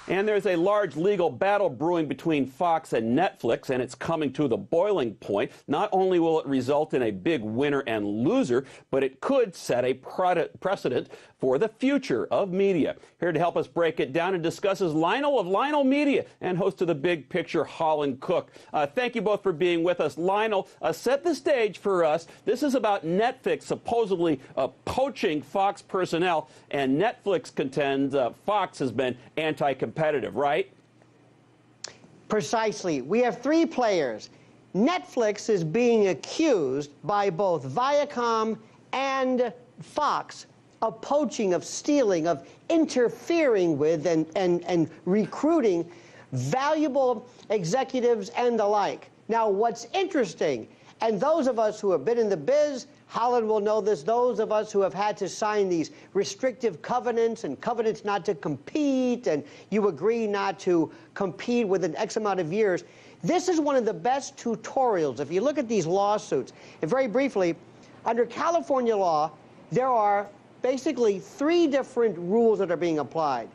And there's a large legal battle brewing between Fox and Netflix, and it's coming to the boiling point. Not only will it result in a big winner and loser, but it could set a precedent for the future of media. Here to help us break it down and discuss is Lionel of Lionel Media and host of the Big Picture, Holland Cooke. Thank you both for being with us. Lionel, set the stage for us. This is about Netflix supposedly poaching Fox personnel, and Netflix contends Fox has been anti-competitive, right? Precisely. We have three players. Netflix is being accused by both Viacom and Fox of poaching, of stealing, of interfering with and recruiting valuable executives and the like. Now, what's interesting, and those of us who have been in the biz, Holland will know this, those of us who have had to sign these restrictive covenants and covenants not to compete, and you agree not to compete within X amount of years, this is one of the best tutorials. If you look at these lawsuits, and very briefly, under California law, there are basically three different rules that are being applied.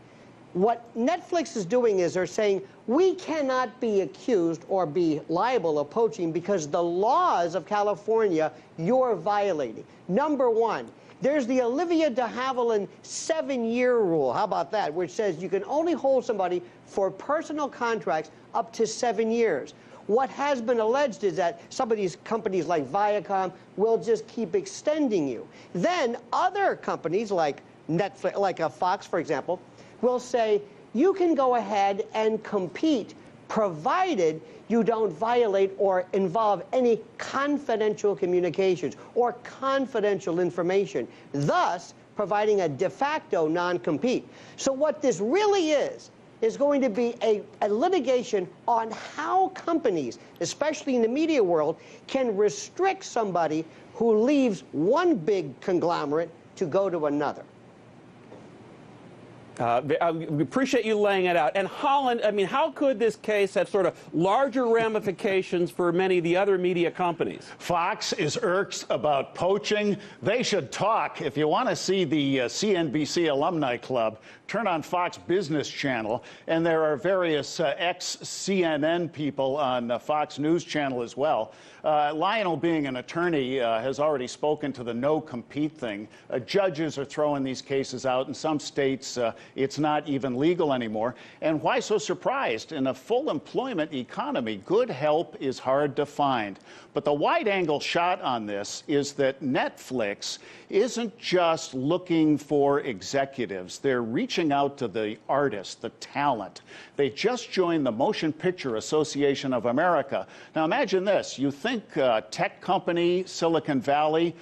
What Netflix is doing is they're saying, we cannot be accused or be liable of poaching because the laws of California you're violating. Number one, there's the Olivia de Havilland 7-year rule. How about that? Which says you can only hold somebody for personal contracts up to 7 years. What has been alleged is that some of these companies like Viacom will just keep extending you. Then other companies like Netflix, like Fox, for example, will say you can go ahead and compete provided you don't violate or involve any confidential communications or confidential information, thus providing a de facto non-compete. So what this really is going to be a litigation on how companies, especially in the media world, can restrict somebody who leaves one big conglomerate to go to another. We appreciate you laying it out. And Holland, I mean, how could this case have sort of larger ramifications for many of the other media companies? Fox is irked about poaching. They should talk. If you want to see the CNBC Alumni Club, turn on Fox Business Channel, and there are various ex-CNN people on Fox News Channel as well. Lionel, being an attorney, has already spoken to the no-compete thing. Judges are throwing these cases out. In some states, it's not even legal anymore. And why so surprised? In a full employment economy, good help is hard to find. But the wide-angle shot on this is that Netflix isn't just looking for executives. They're reaching out to the artists, the talent. They just joined the Motion Picture Association of America. Now imagine this. You think tech company, Silicon Valley,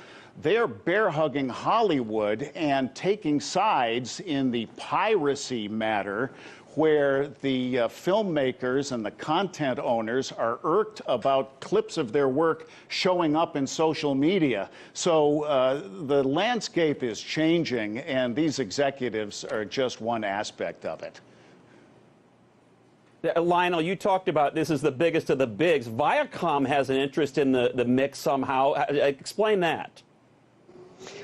they're bear-hugging Hollywood and taking sides in the piracy matter, where the filmmakers and the content owners are irked about clips of their work showing up in social media. So the landscape is changing, and these executives are just one aspect of it. Lionel, you talked about this is the biggest of the bigs. Viacom has an interest in the mix somehow. Explain that.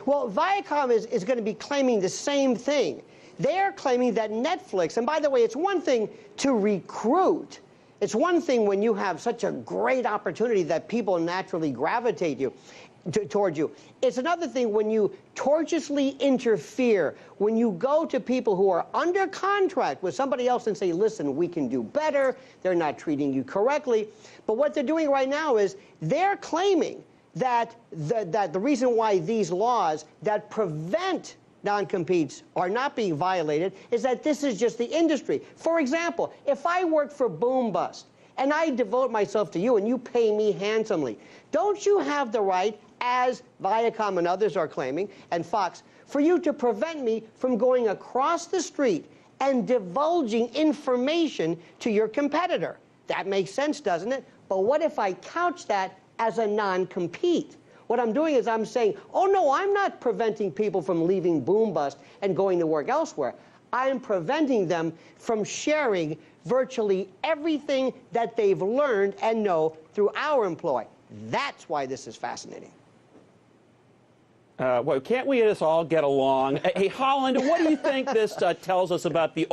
Well, Viacom is going to be claiming the same thing. They're claiming that Netflix, and by the way, it's one thing to recruit. It's one thing when you have such a great opportunity that people naturally gravitate toward you. It's another thing when you tortiously interfere, when you go to people who are under contract with somebody else and say, listen, we can do better, they're not treating you correctly. But what they're doing right now is they're claiming that the reason why these laws that prevent non-competes are not being violated is that this is just the industry. For example, if I work for Boom Bust and I devote myself to you and you pay me handsomely, don't you have the right, as Viacom and others are claiming, and Fox, for you to prevent me from going across the street and divulging information to your competitor? That makes sense, doesn't it? But what if I couch that as a non-compete? What I'm doing is I'm saying, oh no, I'm not preventing people from leaving Boom Bust and going to work elsewhere. I'm preventing them from sharing virtually everything that they've learned and know through our employ. That's why this is fascinating. Well, can't we just all get along? Hey, Holland, what do you think this tells us about the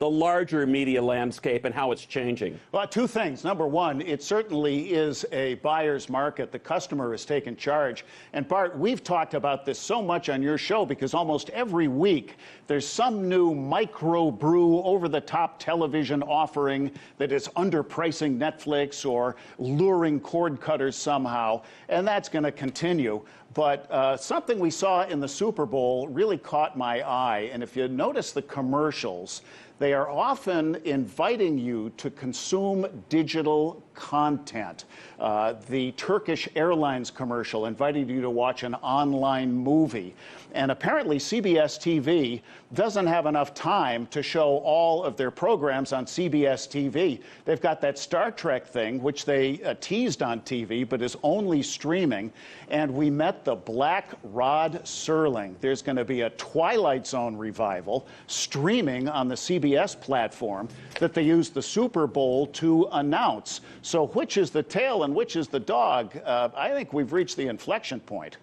larger media landscape and how it's changing? Well, two things. Number one, it certainly is a buyer's market. The customer has taken charge. And Bart, we've talked about this so much on your show because almost every week there's some new micro-brew, over-the-top television offering that is underpricing Netflix or luring cord cutters somehow. And that's going to continue. But something we saw in the Super Bowl really caught my eye. And if you notice the commercials, they are often inviting you to consume digital content. The Turkish Airlines commercial inviting you to watch an online movie. And apparently CBS TV doesn't have enough time to show all of their programs on CBS TV. They've got that Star Trek thing, which they teased on TV, but is only streaming. And we met the Black Rod Serling. There's going to be a Twilight Zone revival streaming on the CBS platform that they used the Super Bowl to announce. So which is the tail and which is the dog? I think we've reached the inflection point.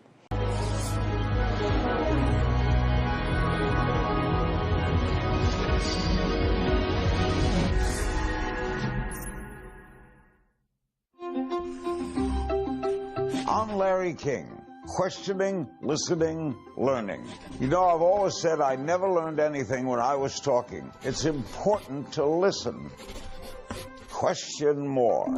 I'm Larry King. Questioning, listening, learning. You know, I've always said I never learned anything when I was talking. It's important to listen. Question more.